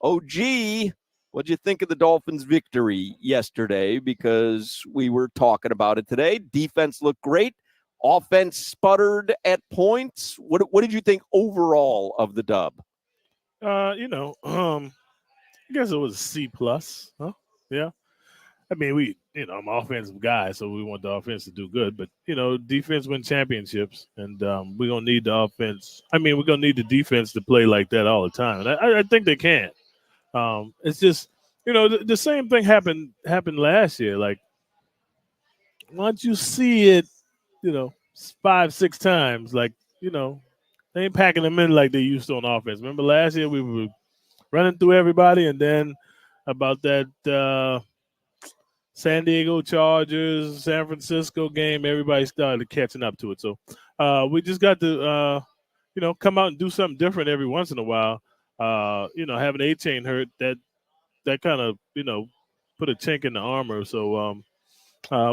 OG, what'd you think of the Dolphins' victory yesterday? Because we were talking about it today. Defense looked great. Offense sputtered at points. What did you think overall of the dub? I guess it was a C plus. Huh? Yeah. I mean, I'm an offensive guy, so we want the offense to do good. But, defense win championships, and we're going to need the offense. I mean, we're going to need the defense to play like that all the time. And I think they can. It's just, the same thing happened last year. Like, once you see it, 5-6 times, like, they ain't packing them in like they used to on offense. Remember last year we were running through everybody, and then about that San Diego Chargers, San Francisco game, everybody started catching up to it. So we just got to, come out and do something different every once in a while. Having A-Chain hurt, that kind of, put a chink in the armor. So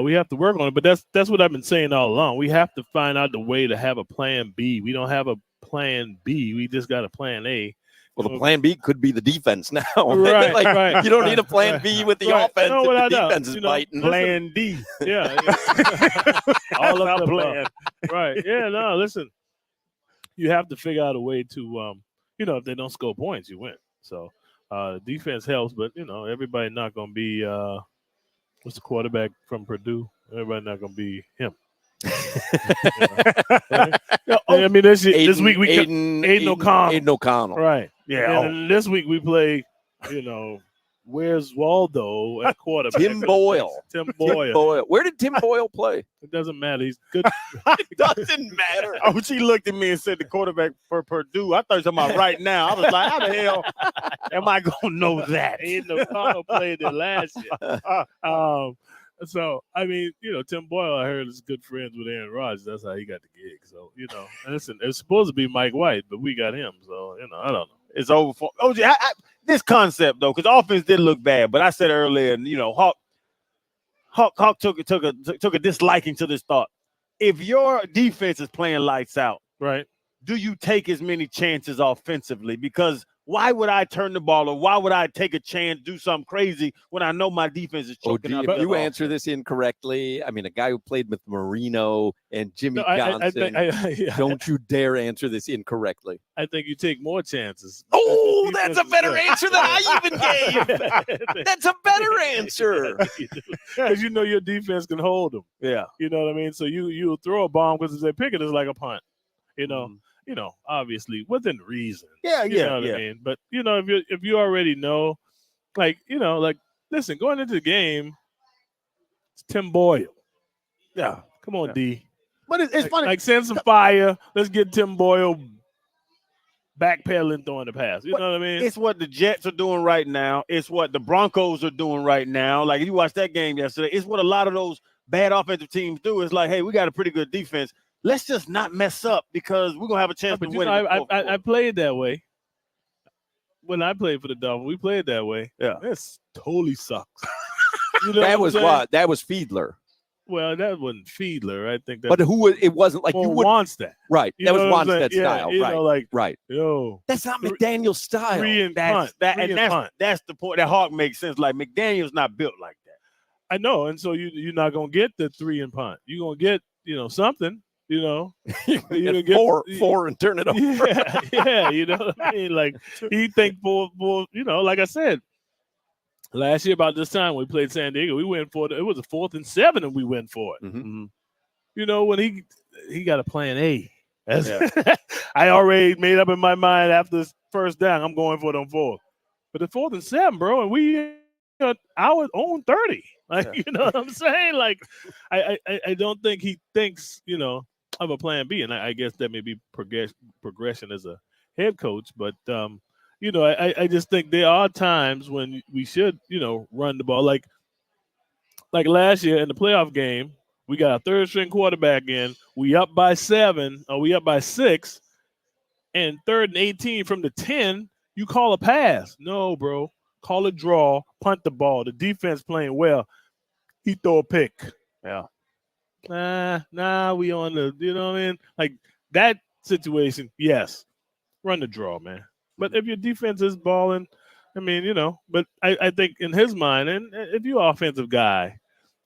we have to work on it. But that's what I've been saying all along. We have to find out the way to have a plan B. We don't have a plan B. We just got a plan A. Well, the plan B could be the defense now. Right, right. You don't need a plan B with the offense if the defense is biting. Plan D. Yeah. All of the plan. Right. Yeah, no, listen. You have to figure out a way to, if they don't score points, you win. So defense helps, but, everybody not going to be what's the quarterback from Purdue? Everybody not going to be him. I mean, this week we Aiden O'Connell. Aiden O'Connell. Right. Yeah. And this week we play, where's Waldo at quarterback? Tim Boyle. Tim Boyle. Where did Tim Boyle play? It doesn't matter. He's good. It doesn't matter. Oh, she looked at me and said the quarterback for Purdue. I thought you were talking about right now. I was like, how the hell am I going to know that? Aiden O'Connell played there last year. So, I mean, Tim Boyle, I heard, is good friends with Aaron Rodgers. That's how he got the gig. So, and listen, it's supposed to be Mike White, but we got him. So, I don't know. It's over for OG. This concept, though, because offense did look bad, but I said earlier, Hawk took a disliking to this thought. If your defense is playing lights out, right, do you take as many chances offensively? Because why would I turn the ball or why would I take a chance, do something crazy when I know my defense is choking out? If you answer this incorrectly, I mean, a guy who played with Marino and Jimmy Johnson, don't you dare answer this incorrectly. I think you take more chances. Oh, that's a better answer than I even gave. That's a better answer. Because your defense can hold them. Yeah. You know what I mean? So you'll throw a bomb because they pick it as like a punt, obviously within reason. Yeah, you know what I mean? But if you already know, listen, going into the game, it's Tim Boyle. Yeah. Come on, D. But it's funny. Like send some fire. Let's get Tim Boyle backpedaling, throwing the pass. You know what I mean? It's what the Jets are doing right now. It's what the Broncos are doing right now. Like, if you watched that game yesterday, it's what a lot of those bad offensive teams do. It's like, hey, we got a pretty good defense. Let's just not mess up because we're going to have a chance to win. I played that way. When I played for the Dolphins, we played that way. Yeah. This totally sucks. That was what? That was Fiedler. Well, that wasn't Fiedler. I think that. But it wasn't like you would wants that. Right. That was Wannstedt style. Yeah, right. Yo. That's not McDaniel's style. That's the point that Hawk makes sense. Like, McDaniel's not built like that. I know. And so you're not going to get the 3 and punt. You're going to get, something. You get four and turn it over. Yeah, you know what I mean? Like, he think for like I said, last year about this time we played San Diego, we went for it. It was a 4th and 7 and we went for it. Mm-hmm. When he got a plan A. I already made up in my mind after this first down, I'm going for it on 4th. But the 4th and 7, bro, and we our own 30. Like, you know what I'm saying? Like, I don't think he thinks, of a plan B, and I guess that may be progression as a head coach. But I just think there are times when we should, run the ball. Like last year in the playoff game, we got a 3rd string quarterback in. We up by 7, or we up by 6, and 3rd and 18 from the 10. You call a pass? No, bro. Call a draw. Punt the ball. The defense playing well. He throw a pick. Yeah. Nah, we on the, you know what I mean? Like that situation, yes. Run the draw, man. But if your defense is balling, I mean, but I think in his mind, and if you're an offensive guy,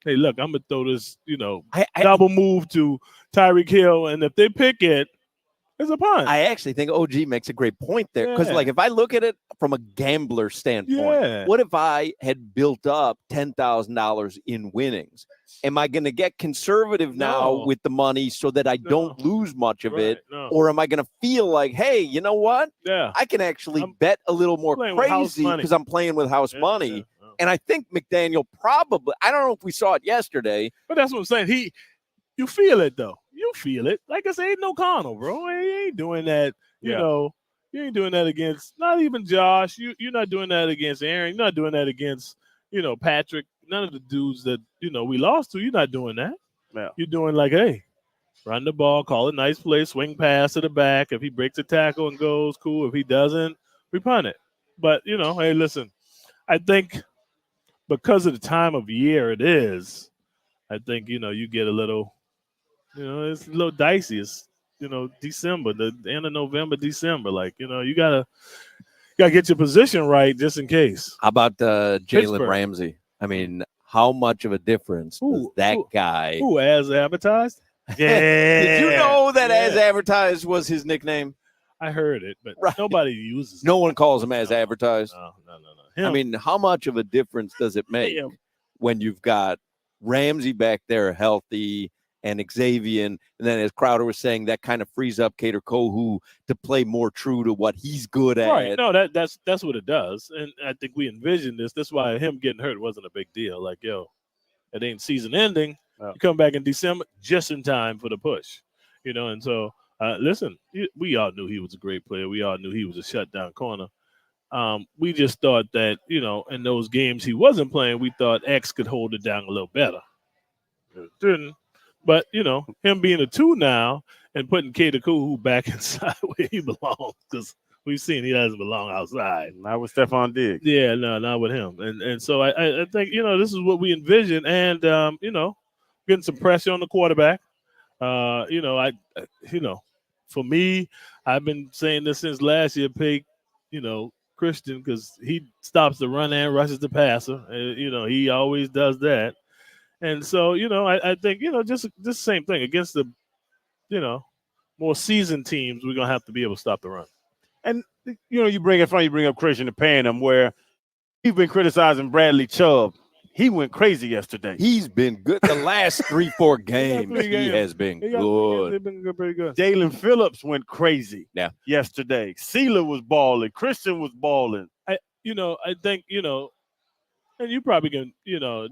hey, look, I'm gonna throw this, double move to Tyreek Hill, and if they pick it, it's a punt. I actually think OG makes a great point there because, if I look at it from a gambler standpoint, what if I had built up $10,000 in winnings? Am I going to get conservative now with the money so that I don't lose much of it? Or am I going to feel like, hey, you know what? Yeah. I can actually bet a little more crazy because I'm playing with house money. Yeah. And I think McDaniel probably, I don't know if we saw it yesterday. But that's what I'm saying. You feel it, though. You feel it. Like I say, ain't no Connell, bro. He ain't doing that, you ain't doing that against, not even Josh. You're not doing that against Aaron. You're not doing that against, Patrick. None of the dudes that, we lost to. You're not doing that. Yeah. You're doing like, hey, run the ball, call a nice play, swing pass to the back. If he breaks a tackle and goes, cool. If he doesn't, we punt it. But, hey, listen, I think because of the time of year it is, I think, you get a little, it's a little dicey. It's, December, the end of November, December. Like, you gotta get your position right just in case. How about Jalen Ramsey? I mean, how much of a difference does that guy? Who, as advertised? Yeah. Did you know that as advertised was his nickname? I heard it, but nobody uses it. No one calls him as advertised. No. I mean, how much of a difference does it make when you've got Ramsey back there healthy and Xavier, and then as Crowder was saying, that kind of frees up Cater Kohu to play more true to what he's good at. Right. No, that's what it does. And I think we envisioned this. That's why him getting hurt wasn't a big deal. Like, it ain't season ending. You come back in December just in time for the push. And so listen, we all knew he was a great player. We all knew he was a shutdown corner. We just thought that, in those games he wasn't playing, we thought X could hold it down a little better. It didn't. But, him being a 2 now and putting Cater Kohu back inside where he belongs, because we've seen he doesn't belong outside. Not with Stephon Diggs. Yeah, no, not with him. And so I think, this is what we envision. And, getting some pressure on the quarterback. For me, I've been saying this since last year, pay, Christian, because he stops the run and rushes the passer. He always does that. And so, I think, just the same thing against the, more seasoned teams, we're going to have to be able to stop the run. And, you bring up Christian and paying him where you've been criticizing Bradley Chubb. He went crazy yesterday. He's been good. The last 3-4 games, he has been good. They've been pretty good. Jalen Phillips went crazy yesterday. Sealer was balling. Christian was balling. I think, and you probably can,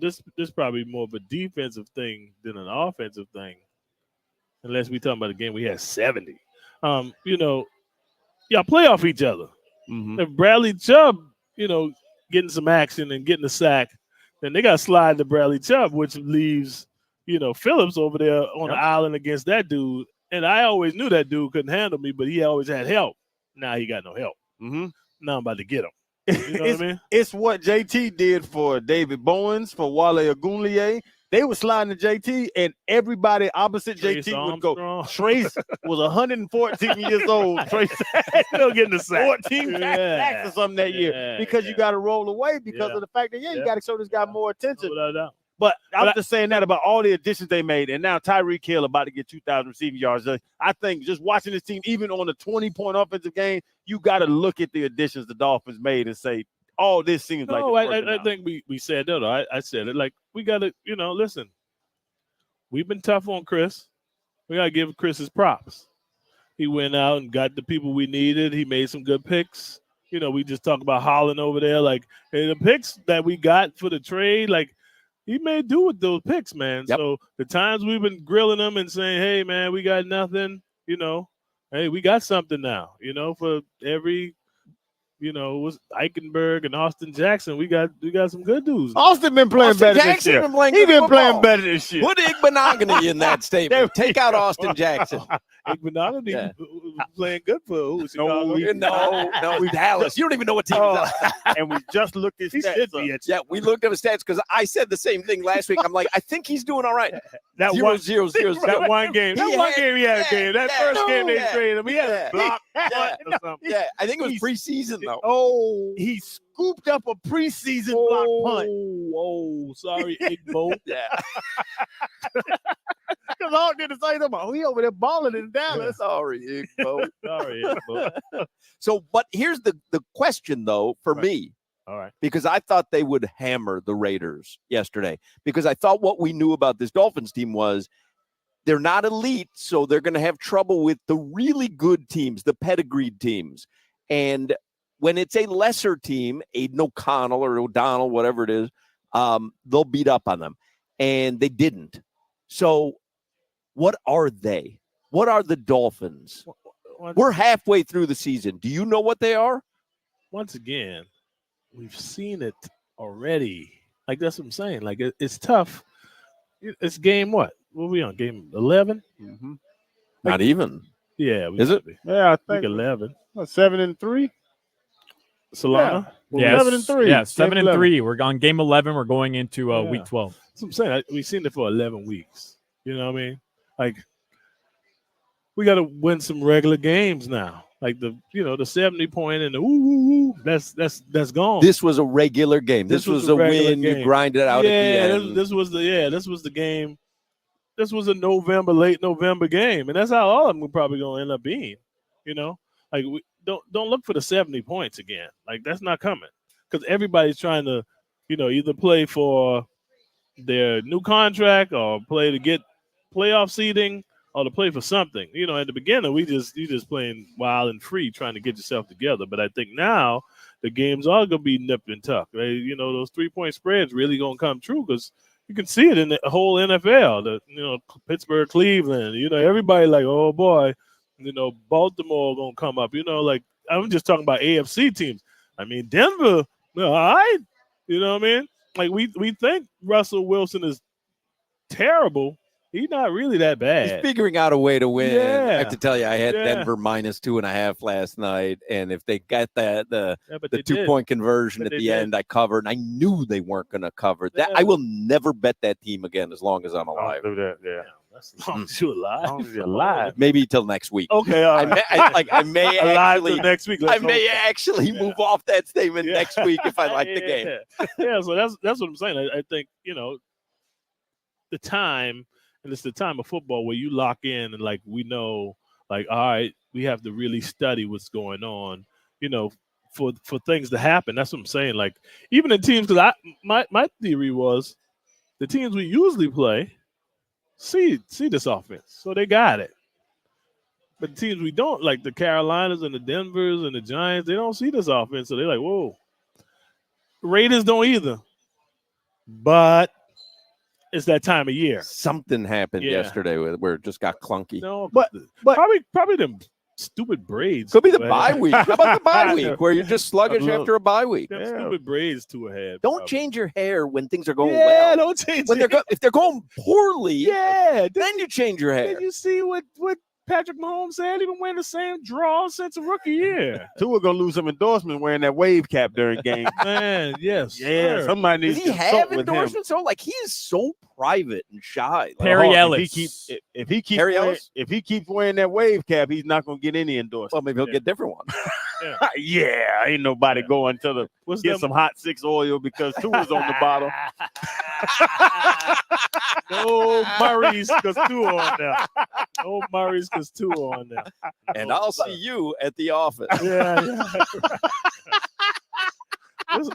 this probably more of a defensive thing than an offensive thing, unless we talking about a game we had 70. Y'all play off each other. Mm-hmm. If Bradley Chubb, getting some action and getting a sack, then they got to slide to Bradley Chubb, which leaves, Phillips over there on the island against that dude. And I always knew that dude couldn't handle me, but he always had help. Now he got no help. Mm-hmm. Now I'm about to get him. You know what I mean? It's what JT did for David Bowens, for Wale Ogunleye. They were sliding to JT, and everybody opposite Trace JT Armstrong. would go. Trace was 114 years old. Trace still getting the sack. 14 sacks or something that year because you got to roll away because of the fact that, you got to show this guy more attention. Without a doubt. But I was just saying that about all the additions they made, and now Tyreek Hill about to get 2,000 receiving yards. I think just watching this team, even on a 20-point offensive game, you got to look at the additions the Dolphins made and say, oh, this seems like it's I think we said that. I said it. Like, we got to, listen, we've been tough on Chris. We got to give Chris his props. He went out and got the people we needed. He made some good picks. We just talked about Holland over there. Like, and the picks that we got for the trade, like, he made do with those picks, man. Yep. So the times we've been grilling him and saying, hey, man, we got nothing, hey, we got something now, for every, was Eichenberg and Austin Jackson. We got some good dudes. Austin been playing better this year. He been playing better this year. Put Igbenogany in that statement. Take out Austin Jackson. Igbenogany playing good for who? Chicago? No, it's Dallas. You don't even know what team it's at. And we just looked at He stats. should be at Yeah, we looked at his stats because I said the same thing last week. I'm like, I think he's doing all right. that 0, one. 0, 0, 0. That one game. He He had a game. That first game they yeah, traded him. He had a block yeah, or something. Yeah, I think it was preseason though. Oh, he scooped up a preseason block punt. Oh, sorry, Igbo. Yeah. Because all did the same thing. Oh, he over there balling in Dallas. Sorry, Igbo. Sorry, Igbo. So, but here's the question though for me. All right. Because I thought they would hammer the Raiders yesterday. Because I thought what we knew about this Dolphins team was they're not elite, so they're going to have trouble with the really good teams, the pedigreed teams. And when it's a lesser team, Aiden O'Connell or O'Donnell, whatever it is, they'll beat up on them. And they didn't. So what are they? What are the Dolphins? We're halfway through the season. Do you know what they are? Once again, we've seen it already. Like, that's what I'm saying. Like, it's tough. It's game what? What are we on? Game 11? Mm-hmm. Not even. Yeah. Is it? Yeah, I Week think 11. 7-3. Solana? Yeah, 7-3. Yeah, 7-3. 11. We're on game 11. We're going into week 12. That's what I'm saying. We've seen it for 11 weeks. You know what I mean? Like, we got to win some regular games now. Like the 70-point and the woo. That's gone. This was a regular game. This was a regular win. game. You grinded out at the end. This was the game. This was a late November game, and that's how all of them were probably going to end up being. You know, like we don't look for the 70 points again. Like, that's not coming because everybody's trying to, either play for their new contract or play to get playoff seeding or to play for something. At the beginning, you just playing wild and free, trying to get yourself together. But I think now the games are going to be nip and tuck. Right? Those 3-point spreads really going to come true because you can see it in the whole NFL. Pittsburgh, Cleveland. Everybody like, oh boy, Baltimore going to come up. Like, I'm just talking about AFC teams. I mean, Denver, all right. You know what I mean? Like, we think Russell Wilson is terrible. He's not really that bad. He's figuring out a way to win. Yeah. I have to tell you, I had Yeah. Denver -2.5 last night, and if they got the But they 2-point conversion But at they the did. end, I covered. I knew they weren't going to cover that. Yeah. I will never bet that team again as long as I'm alive. Do that, yeah. That's as long as you're alive. As long as you're alive. Maybe till next week. Okay, all I right. may Alive actually, till next week. I Let's may hope. actually move off that statement Yeah. next week if I like the game. Yeah, so that's what I'm saying. I think the time, and it's the time of football where you lock in and like we know, like, all right, we have to really study what's going on, for things to happen. That's what I'm saying. Like, even in teams, because my theory was the teams we usually play see this offense, so they got it. But the teams we don't, like the Carolinas and the Denvers and the Giants, they don't see this offense, so they're like, whoa. Raiders don't either. But it's that time of year. Something happened Yeah. yesterday where it just got clunky. No, But- probably them stupid braids. Could be the too bye ahead. week. How about the bye week where you're just sluggish little- after a bye week? Them Yeah. stupid braids too ahead. Don't probably. change your hair when things are going Yeah, well. don't change When it. if they're going poorly, Yeah. then you change your hair. Did you see what Patrick Mahomes said? He been wearing the same draw since a rookie year. Tua gonna lose some endorsements wearing that wave cap during games. Man, yes. Yeah, sir. somebody Does needs he to consult have with him. endorsements? though? Like, he is so private and shy. Like, Perry If Ellis. he keeps Harry wearing, Ellis? if he keeps wearing that wave cap, he's not gonna get any endorsements. well, maybe he'll Yeah. get different ones. Yeah, ain't nobody Yeah. going to the What's get them- some hot 6 oil because Tua's on the bottle. No Murray's because two on there. No Murray's because two on there. And I'll see you at the office. Yeah.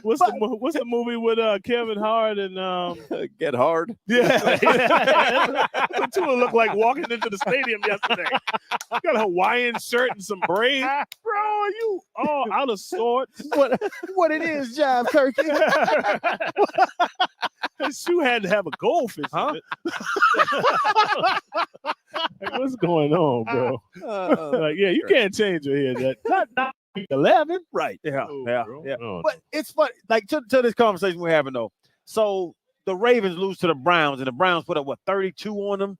What's the movie with Kevin Hart and Get hard. yeah. The two look like walking into the stadium yesterday. You got a Hawaiian shirt and some braids. Bro, are you all out of sorts? What it is, Jive Turkey? His shoe had to have a goldfish in it. Like, what's going on, bro? Like, yeah, you can't change your hair. Not week 11. Right. Yeah, Oh, yeah, bro. yeah. No, But it's funny, like to this conversation we're having though. So the Ravens lose to the Browns, and the Browns put up 32 on them.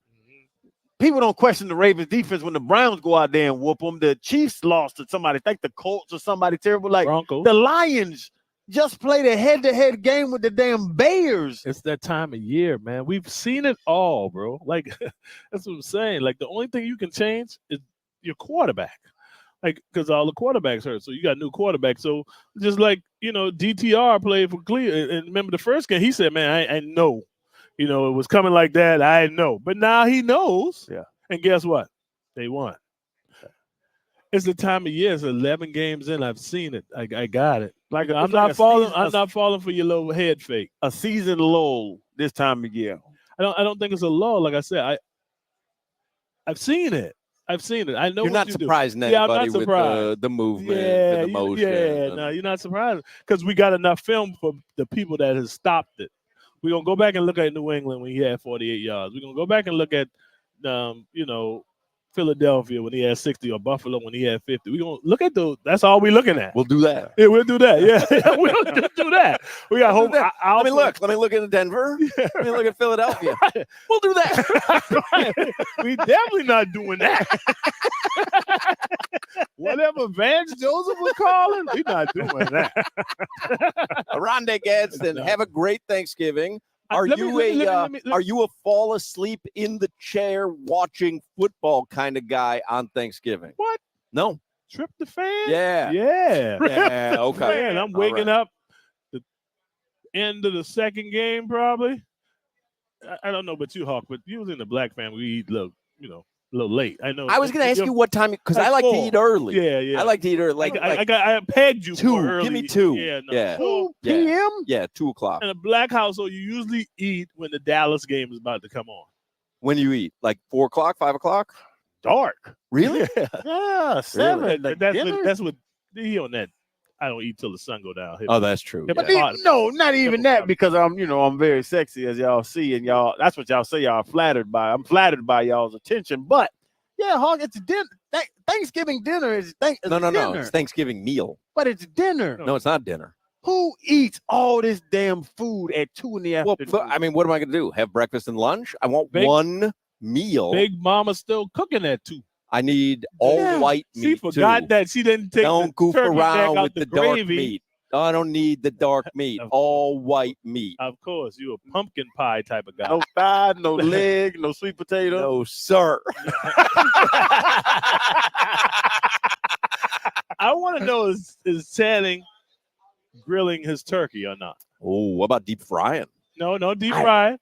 people don't question the Ravens defense when the Browns go out there and whoop them. The Chiefs lost to somebody, I think the Colts or somebody terrible. Like Broncos. the Lions just played a head-to-head game with the damn Bears. It's that time of year, man. We've seen it all, bro. Like, that's what I'm saying. Like, the only thing you can change is your quarterback. Like, because all the quarterbacks hurt. So you got new quarterbacks. So just like, DTR played for Cleveland. And remember the first game, he said, man, I know. It was coming like that. I know. But now he knows. Yeah. And guess what? They won. It's the time of year. It's 11 games in. I've seen it. I got it. Like I'm not falling. I'm not falling for your little head fake. A season lull this time of year. I don't think it's a lull. Like I said, I've seen it. I know. You're not surprising anybody I'm not surprised. with the movement, and the motion. No, you're not surprised because we got enough film for the people that has stopped it. We're gonna go back and look at New England when he had 48 yards. We're gonna go back and look at, Philadelphia when he had 60 or Buffalo when he had 50. We're gonna look at those. That's all we're looking at. We'll do that. Yeah, we'll do that. Yeah, we'll just do that. We got hope. Let me look at Denver. Let me look at Philadelphia. We'll do that. We definitely not doing that. Whatever Vance Joseph was calling, we're not doing that. Oronde Gadsden, have a great Thanksgiving. Are you a fall asleep in the chair watching football kind of guy on Thanksgiving? What? No. Tryptophan? Yeah. Yeah. Okay. Man, I'm waking up the end of the second game probably. I don't know about you, Hawk, but usually in the black family we eat a little late. I know. I was going to ask you what time, because I like to eat early. Yeah. I like to eat early. I pegged you 2. for early. Give me 2. Yeah. No. Yeah. 2 p.m.? Yeah, 2 o'clock. In a black household, you usually eat when the Dallas game is about to come on. When you eat? Like 4 o'clock, 5 o'clock? Dark. Really? Yeah, 7. Really? Like That's what he on that. I don't eat till the sun go down. Oh, that's true. But Yeah. no, not even that, because I'm very sexy, as y'all see, and y'all. That's what y'all say. Y'all are flattered by. I'm flattered by y'all's attention. But yeah, Hawk, it's dinner. Thanksgiving dinner is No. It's Thanksgiving meal. But it's dinner. No, it's not dinner. Who eats all this damn food at 2 in the afternoon? Well, I mean, what am I going to do? Have breakfast and lunch? I want one meal. Big Mama's still cooking at 2. I need all white meat. She forgot that she didn't take Don't goof turkey around neck out with the dark gravy. meat. I don't need the dark meat. All white meat. Of course, you a pumpkin pie type of guy. No thigh, no leg, no sweet potato. No, sir. I want to know is Channing grilling his turkey or not? Oh, what about deep frying? No, deep fry.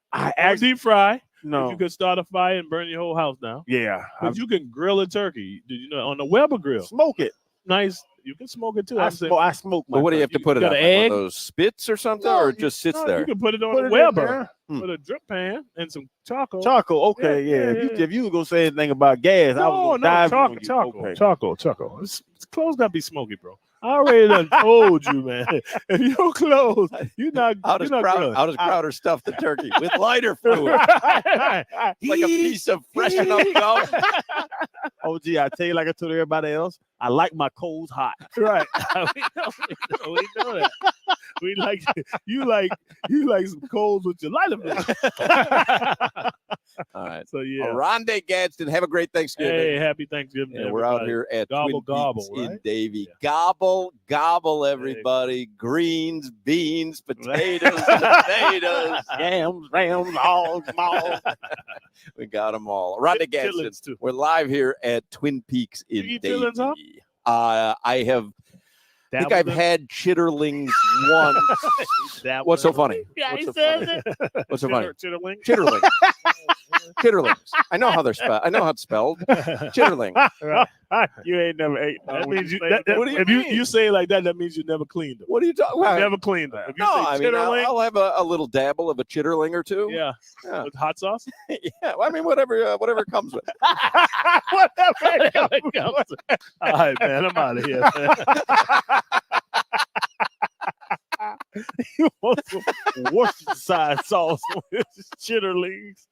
Deep fry. No. If you could start a fire and burn your whole house down. Yeah. But you can grill a turkey. Did you know on the Weber grill? Smoke it. Nice. You can smoke it too. I smoke my But what do you have to put it got on? an Like one egg? of those spits or something, No, or it just sits there? You can put it on Put a it in Weber. there. Put a drip pan and some charcoal. Charcoal. Okay, yeah. If you were gonna say anything about gas, I was gonna dive on you. Charcoal. It's clothes gotta be smoky, bro. I already done told you, man. If your clothes, you're not. How does Crowder stuff the turkey with lighter fluid? Like a piece of fresh enough gum. Oh, gee, I tell you, like I told everybody else, I like my coals hot. Right. we know that. We like you like some coals with your lighter fluid. All right. So yeah. Oronde Gadsden, have a great Thanksgiving. Hey, happy Thanksgiving. And we're out here at Gobble, Twin gobble, Peaks in right? Davie. Yeah. Gobble, everybody. Greens, beans, potatoes, potatoes, Yams, rams, hogs, malls. We got them all. Oronde Gadsden. Too. We're live here at Twin Peaks in You eat Davie. chitlins, huh? I think I've had chitterlings once. What's so funny? Yeah, he so says funny? it. What's so funny? Chitterling. Chitterling. Chitterlings. I know how they're spelled. I know how it's spelled. Chitterling. You ain't never ate. That means you. What do you if mean? you say it like that, that means you never cleaned them. What are you talking about? Never cleaned them. If you No, say I mean, chitterling, I'll have a little dabble of a chitterling or two. yeah, with hot sauce. Yeah. Well, I mean, whatever it comes with. Whatever it comes. All right, man. I'm out of here. Man. You want some Worcestershire sauce with chitterlings.